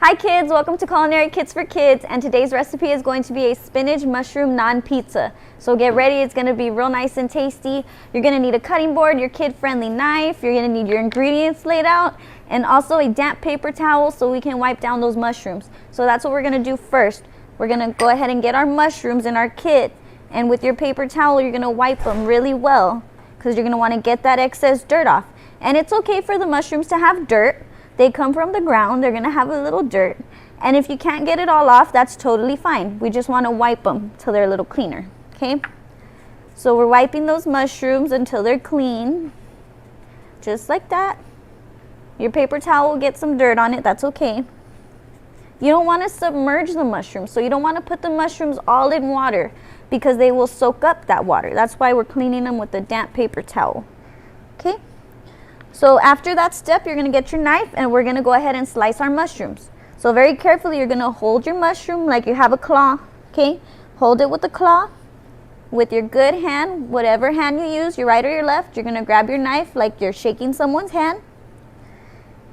Hi kids, welcome to Culinary Kits for Kids, and today's recipe is going to be a spinach mushroom naan pizza. So get ready, it's going to be real nice and tasty. You're going to need a cutting board, your kid-friendly knife, you're going to need your ingredients laid out, and also a damp paper towel so we can wipe down those mushrooms. So that's what we're going to do first. We're going to go ahead and get our mushrooms in our kit, and with your paper towel you're going to wipe them really well because you're going to want to get that excess dirt off. And it's okay for the mushrooms to have dirt. They come from the ground, they're gonna have a little dirt. And if you can't get it all off, that's totally fine. We just wanna wipe them till they're a little cleaner, okay? So we're wiping those mushrooms until they're clean, just like that. Your paper towel will get some dirt on it, that's okay. You don't wanna submerge the mushrooms, so you don't wanna put the mushrooms all in water because they will soak up that water. That's why we're cleaning them with a damp paper towel, okay? So after that step, you're gonna get your knife and we're gonna go ahead and slice our mushrooms. So very carefully, you're gonna hold your mushroom like you have a claw, okay? Hold it with the claw. With your good hand, whatever hand you use, your right or your left, you're gonna grab your knife like you're shaking someone's hand.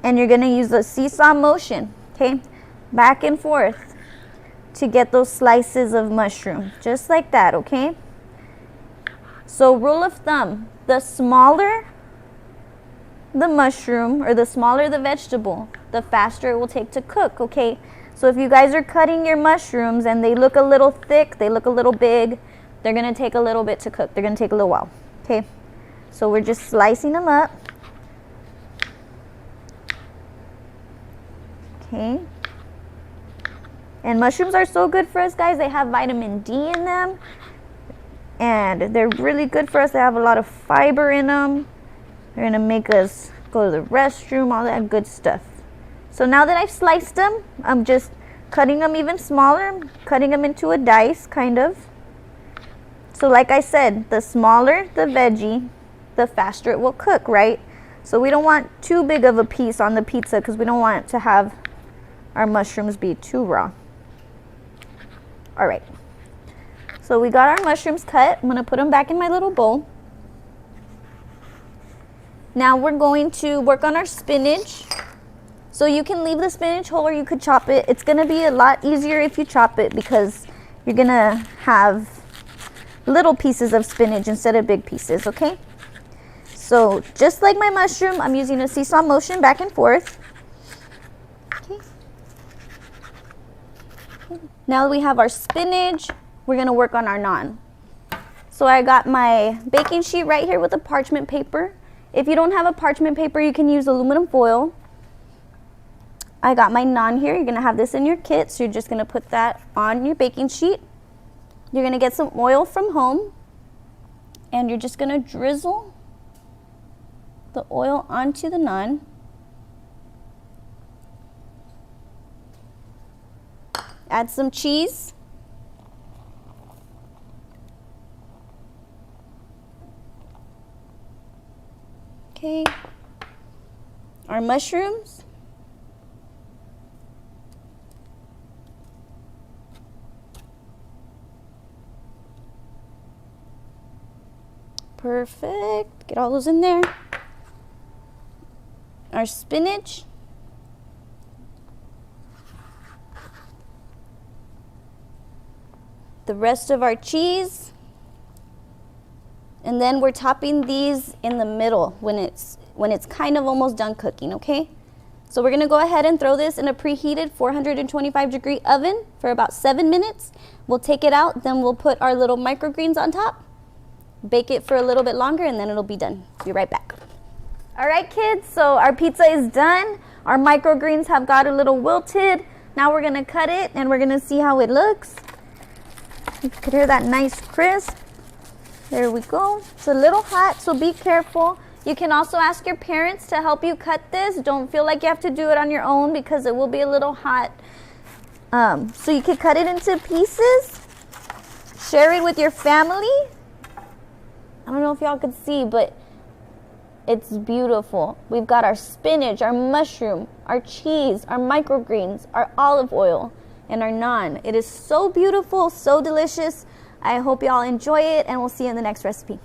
And you're gonna use the seesaw motion, okay? Back and forth to get those slices of mushroom, just like that, okay? So rule of thumb, the smaller the mushroom or the smaller the vegetable, the faster it will take to cook, okay? So if you guys are cutting your mushrooms and they look a little thick, they look a little big, they're gonna take a little bit to cook. They're gonna take a little while, okay? So we're just slicing them up. Okay. And mushrooms are so good for us, guys. They have vitamin D in them. And they're really good for us. They have a lot of fiber in them. They're gonna make us go to the restroom, all that good stuff. So now that I've sliced them, I'm just cutting them even smaller, cutting them into a dice, kind of. So like I said, the smaller the veggie, the faster it will cook, right? So we don't want too big of a piece on the pizza because we don't want to have our mushrooms be too raw. All right, so we got our mushrooms cut. I'm gonna put them back in my little bowl. Now we're going to work on our spinach. So you can leave the spinach whole or you could chop it. It's gonna be a lot easier if you chop it because you're gonna have little pieces of spinach instead of big pieces, okay? So just like my mushroom, I'm using a seesaw motion back and forth. Okay. Now that we have our spinach, we're gonna work on our naan. So I got my baking sheet right here with a parchment paper. If you don't have a parchment paper, you can use aluminum foil. I got my naan here. You're gonna have this in your kit, so you're just gonna put that on your baking sheet. You're gonna get some oil from home, and you're just gonna drizzle the oil onto the naan. Add some cheese. Okay, our mushrooms. Perfect, get all those in there. Our spinach. The rest of our cheese. And then we're topping these in the middle when it's kind of almost done cooking, okay? So we're gonna go ahead and throw this in a preheated 425-degree oven for about 7 minutes. We'll take it out, then we'll put our little microgreens on top, bake it for a little bit longer, and then it'll be done. Be right back. All right, kids, so our pizza is done. Our microgreens have got a little wilted. Now we're gonna cut it and we're gonna see how it looks. You can hear that nice crisp. There we go. It's a little hot, so be careful. You can also ask your parents to help you cut this. Don't feel like you have to do it on your own because it will be a little hot. So you can cut it into pieces. Share it with your family. I don't know if y'all can see, but it's beautiful. We've got our spinach, our mushroom, our cheese, our microgreens, our olive oil, and our naan. It is so beautiful, so delicious. I hope y'all enjoy it, and we'll see you in the next recipe.